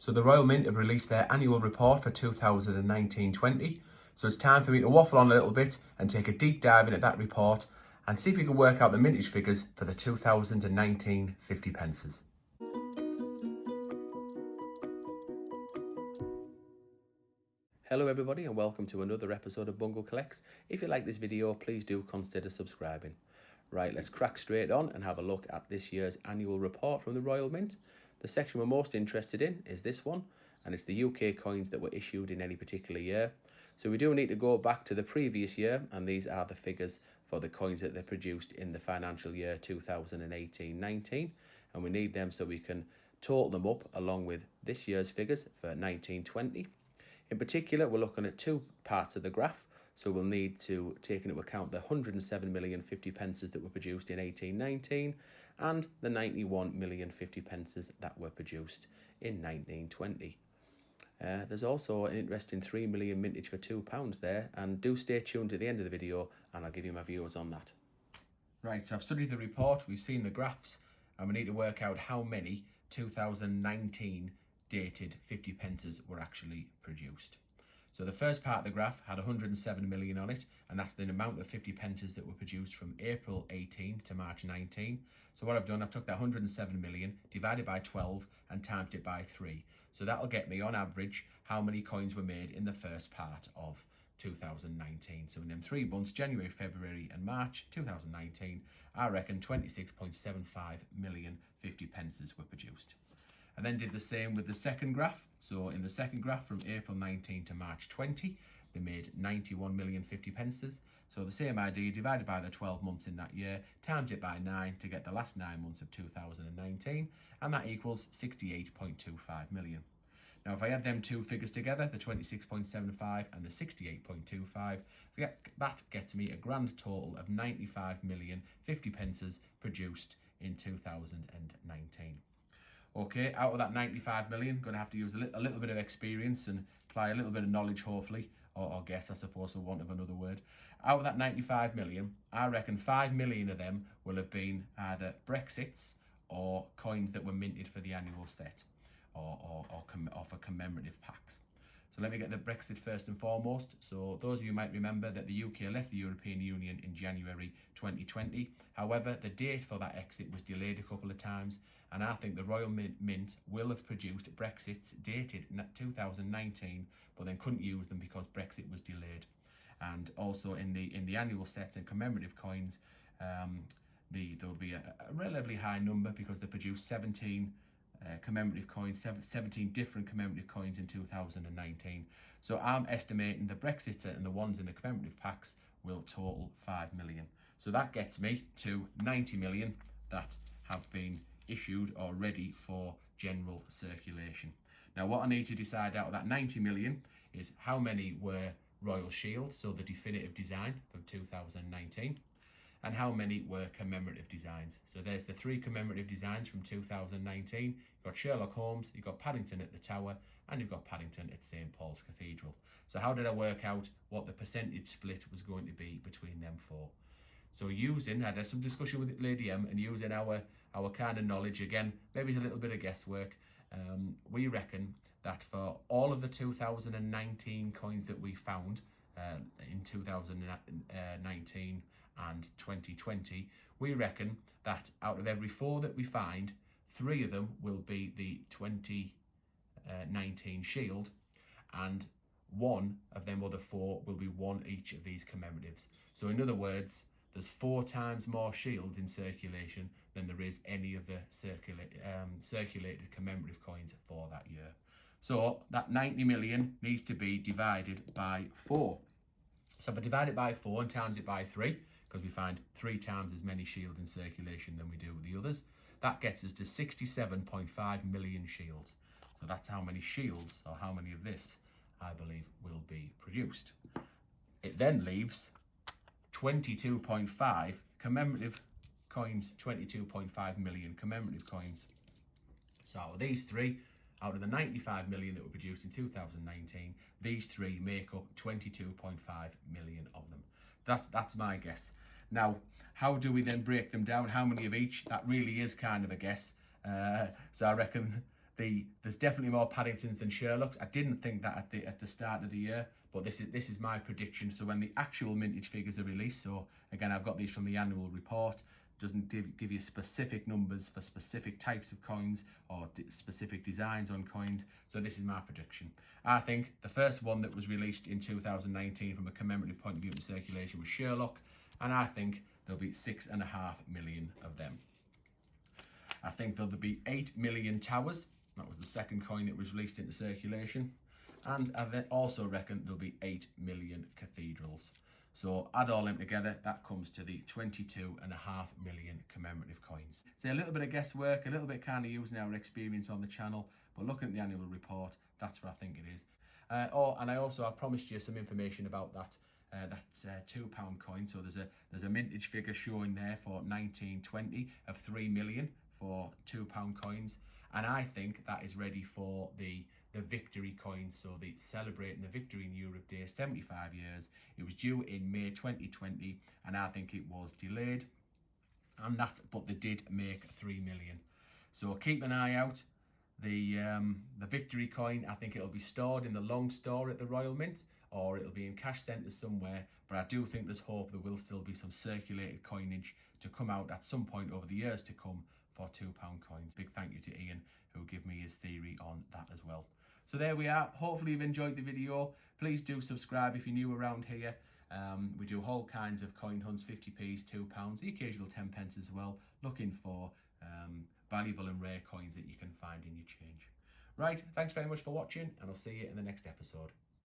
So the Royal Mint have released their annual report for 2019-20. So it's time for me to waffle on a little bit and take a deep dive into that report and see if we can work out the mintage figures for the 2019 50 pences. Hello everybody and welcome to another episode of Bungle Collects. If you like this video, please do consider subscribing. Right, let's crack straight on and have a look at this year's annual report from the Royal Mint. The section we're most interested in is this one, and it's the UK coins that were issued in any particular year. So we do need to go back to the previous year, and these are the figures for the coins that they produced in the financial year 2018-19, and we need them so we can total them up along with this year's figures for 1920. In particular, we're looking at two parts of the graph. So we'll need to take into account the 107 million 50 pences that were produced in 1819 and the 91 million 50 pences that were produced in 1920. There's also an interesting 3 million mintage for £2 there, and do stay tuned to the end of the video and I'll give you my views on that. Right, so I've studied the report, we've seen the graphs, and we need to work out how many 2019 dated 50 pences were actually produced. So the first part of the graph had 107 million on it, and that's the amount of 50 pences that were produced from April 18 to March 19. So what I've done, I've took that 107 million, divided by 12 and times it by 3. So that'll get me on average how many coins were made in the first part of 2019. So in them 3 months, January, February and March 2019, I reckon 26.75 million 50 pences were produced. And then did the same with the second graph. So in the second graph from April 19 to March 20, they made 91 million 50 pences. So the same idea, divided by the 12 months in that year, times it by 9 to get the last 9 months of 2019, and that equals 68.25 million. Now if I add them two figures together, the 26.75 and the 68.25, that gets me a grand total of 95 million 50 pences produced in 2019. Okay, out of that 95 million, going to have to use a little bit of experience and apply a little bit of knowledge, hopefully, or guess, I suppose, for want of another word. Out of that 95 million, I reckon 5 million of them will have been either Brexits or coins that were minted for the annual set or for commemorative packs. So let me get the Brexit first and foremost. So those of you might remember that the UK left the European Union in January 2020. However, the date for that exit was delayed a couple of times, and I think the Royal Mint will have produced Brexits dated 2019, but then couldn't use them because Brexit was delayed. And also in the annual sets and commemorative coins, there'll be a relatively high number because they produced 17 commemorative coins, 17 different commemorative coins in 2019. So I'm estimating the Brexits and the ones in the commemorative packs will total 5 million. So that gets me to 90 million that have been issued or ready for general circulation. Now what I need to decide out of that 90 million is how many were Royal Shields, so the definitive design from 2019, and how many were commemorative designs. So there's the 3 commemorative designs from 2019. You've got Sherlock Holmes, you've got Paddington at the Tower, and you've got Paddington at St Paul's Cathedral. So how did I work out what the percentage split was going to be between them 4? So I had some discussion with Lady M, and using our kind of knowledge, again, maybe it's a little bit of guesswork, we reckon that for all of the 2019 coins that we found in 2019 and 2020, we reckon that out of every 4 that we find, 3 of them will be the 2019 shield, and 1 of them other 4 will be 1 each of these commemoratives. So in other words, there's 4 times more shields in circulation than there is any of the circulated commemorative coins for that year. So that 90 million needs to be divided by 4. So if I divide it by 4 and times it by 3, because we find 3 times as many shields in circulation than we do with the others, that gets us to 67.5 million shields. So that's how many shields, or how many of this, I believe, will be produced. It then leaves 22.5 commemorative coins, 22.5 million commemorative coins. So out of these 3, out of the 95 million that were produced in 2019, these 3 make up 22.5 million of them. That's my guess. Now, how do we then break them down? How many of each? That really is kind of a guess. So I reckon There's definitely more Paddingtons than Sherlocks. I didn't think that at the start of the year, but this is my prediction. So when the actual Mintage figures are released, so again, I've got these from the annual report, doesn't give you specific numbers for specific types of coins or specific designs on coins. So this is my prediction. I think the first one that was released in 2019 from a commemorative point of view in circulation was Sherlock, and I think there'll be 6.5 million of them. I think there'll be 8 million towers. That was the second coin that was released into circulation. And I then also reckon there'll be 8 million cathedrals. So add all them together, that comes to the 22.5 million commemorative coins. So a little bit of guesswork, a little bit kind of using our experience on the channel, but looking at the annual report, that's what I think it is. And I promised you some information about that £2 coin. So there's a Mintage figure showing there for 1920 of 3 million for £2 coins, and I think that is ready for the victory coin. So the celebrating the victory in Europe Day, 75 years. It was due in May 2020, and I think it was delayed, but they did make 3 million. So keep an eye out. The victory coin, I think it'll be stored in the long store at the Royal Mint, or it'll be in cash centres somewhere, but I do think there's hope there will still be some circulated coinage to come out at some point over the years to come for £2 coins. Big thank you to Ian, who gave me his theory on that as well. So there we are. Hopefully you've enjoyed the video. Please do subscribe if you're new around here. We do all kinds of coin hunts, 50p's, £2, the occasional 10p as well, looking for valuable and rare coins that you can find in your change. Right, thanks very much for watching, and I'll see you in the next episode.